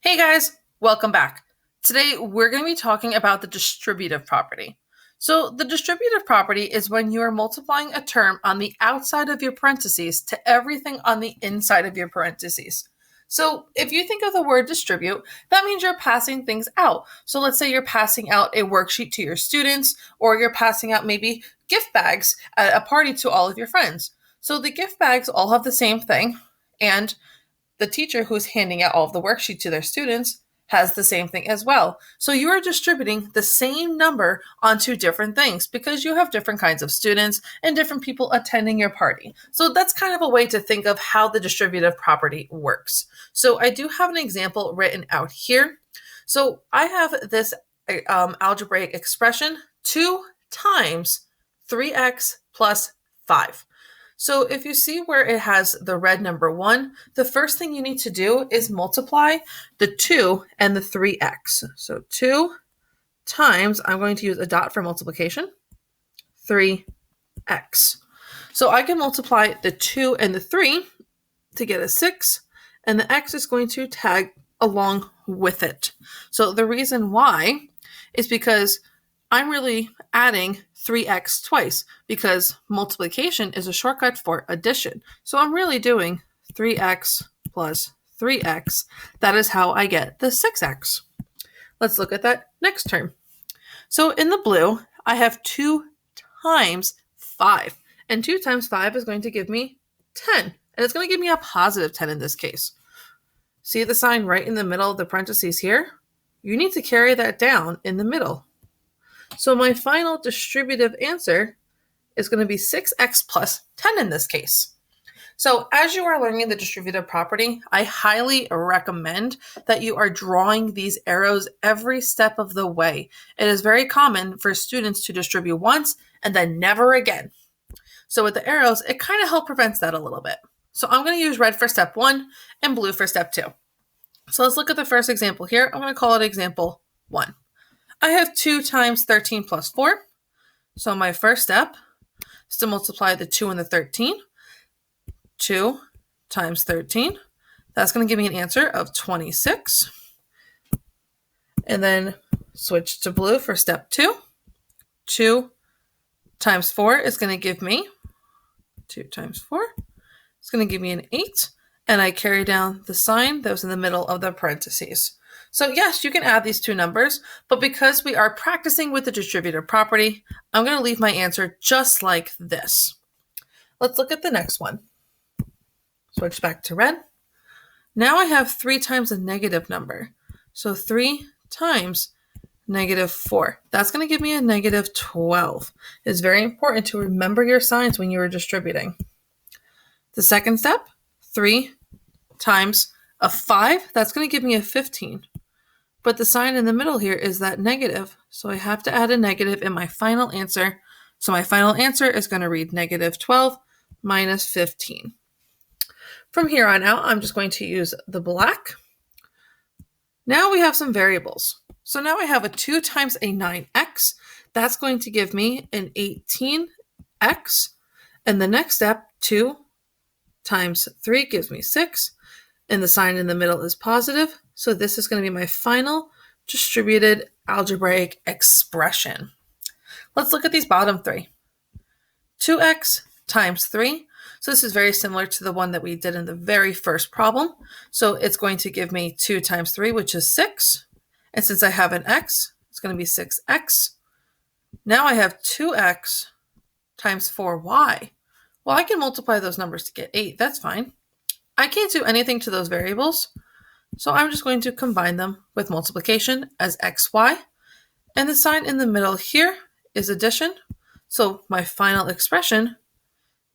Hey guys, welcome back. Today we're going to be talking about the distributive property. So the distributive property is when you are multiplying a term on the outside of your parentheses to everything on the inside of your parentheses. So if you think of the word distribute, that means you're passing things out. So let's say you're passing out a worksheet to your students, or you're passing out maybe gift bags at a party to all of your friends. So the gift bags all have the same thing, and the teacher who's handing out all of the worksheet to their students has the same thing as well. So you are distributing the same number onto different things because you have different kinds of students and different people attending your party. So that's kind of a way to think of how the distributive property works. So I do have an example written out here. So I have this algebraic expression 2 times 3x plus 5. So if you see where it has the red number 1, the first thing you need to do is multiply the 2 and the 3x. So 2 times, I'm going to use a dot for multiplication, 3x. So I can multiply the 2 and the 3 to get a 6, and the x is going to tag along with it. So the reason why is because I'm really adding 3x twice because multiplication is a shortcut for addition. So I'm really doing 3x plus 3x. That is how I get the 6x. Let's look at that next term. So in the blue, I have 2 times 5. And 2 times 5 is going to give me 10. And it's going to give me a positive 10 in this case. See the sign right in the middle of the parentheses here? You need to carry that down in the middle. So my final distributive answer is going to be 6x plus 10 in this case. So as you are learning the distributive property, I highly recommend that you are drawing these arrows every step of the way. It is very common for students to distribute once and then never again. So with the arrows, it kind of helps prevent that a little bit. So I'm going to use red for step 1 and blue for step 2. So let's look at the first example here. I'm going to call it example 1. I have 2 times 13 plus 4. So my first step is to multiply the 2 and the 13. 2 times 13. That's going to give me an answer of 26. And then switch to blue for step 2. 2 times 4 is going to give me 2 times 4. It's going to give me an 8. And I carry down the sign that was in the middle of the parentheses. So yes, you can add these two numbers, but because we are practicing with the distributive property, I'm going to leave my answer just like this. Let's look at the next one. Switch back to red. Now I have 3 times a negative number. So 3 times negative 4. That's going to give me a negative 12. It's very important to remember your signs when you are distributing. The second step, 3 times a 5, that's going to give me a 15. But the sign in the middle here is that negative, so I have to add a negative in my final answer. So my final answer is going to read negative 12 minus 15. From here on out, I'm just going to use the black. Now we have some variables. So now I have a 2 times a 9x. That's going to give me an 18x. And the next step, 2 times 3 gives me 6. And the sign in the middle is positive. So this is going to be my final distributed algebraic expression. Let's look at these bottom 3. 2x times 3. So this is very similar to the one that we did in the very first problem. So it's going to give me 2 times 3, which is 6. And since I have an x, it's going to be 6x. Now I have 2x times 4y. Well, I can multiply those numbers to get 8. That's fine. I can't do anything to those variables, so I'm just going to combine them with multiplication as xy. And the sign in the middle here is addition. So my final expression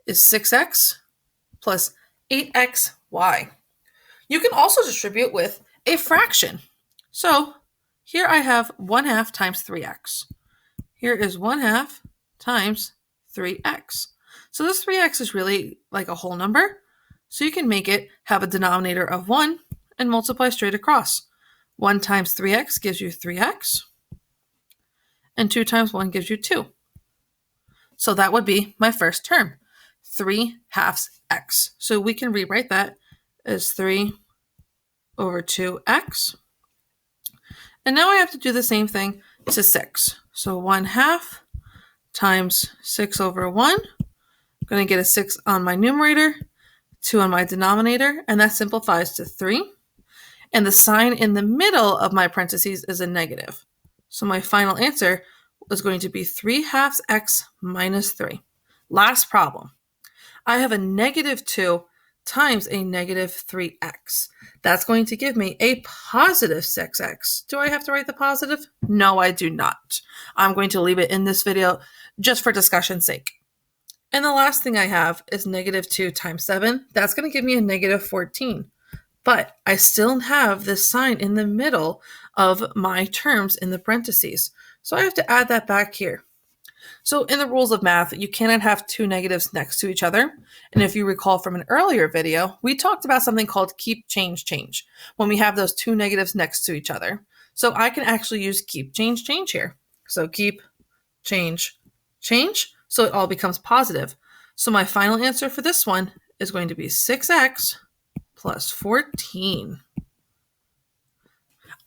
is 6x plus 8xy. You can also distribute with a fraction. So here I have 1/2 times 3x. Here is 1/2 times 3x. So this 3x is really like a whole number. So you can make it have a denominator of 1 and multiply straight across. 1 times 3x gives you 3x. And 2 times 1 gives you 2. So that would be my first term, 3/2 x. So we can rewrite that as 3 over 2x. And now I have to do the same thing to 6. So 1/2 times 6 over 1. I'm going to get a 6 on my numerator, 2 on my denominator, and that simplifies to 3. And the sign in the middle of my parentheses is a negative. So my final answer is going to be 3/2 x minus 3. Last problem. I have a negative 2 times a negative 3x. That's going to give me a positive 6x. Do I have to write the positive? No, I do not. I'm going to leave it in this video just for discussion's sake. And the last thing I have is negative 2 times 7. That's going to give me a negative 14. But I still have this sign in the middle of my terms in the parentheses. So I have to add that back here. So in the rules of math, you cannot have two negatives next to each other. And if you recall from an earlier video, we talked about something called keep, change, change, when we have those two negatives next to each other. So I can actually use keep, change, change here. So keep, change, change. So it all becomes positive. So my final answer for this one is going to be 6x plus 14.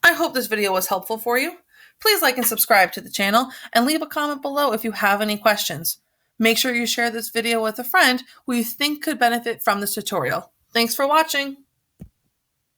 I hope this video was helpful for you. Please like and subscribe to the channel and leave a comment below if you have any questions. Make sure you share this video with a friend who you think could benefit from this tutorial. Thanks for watching.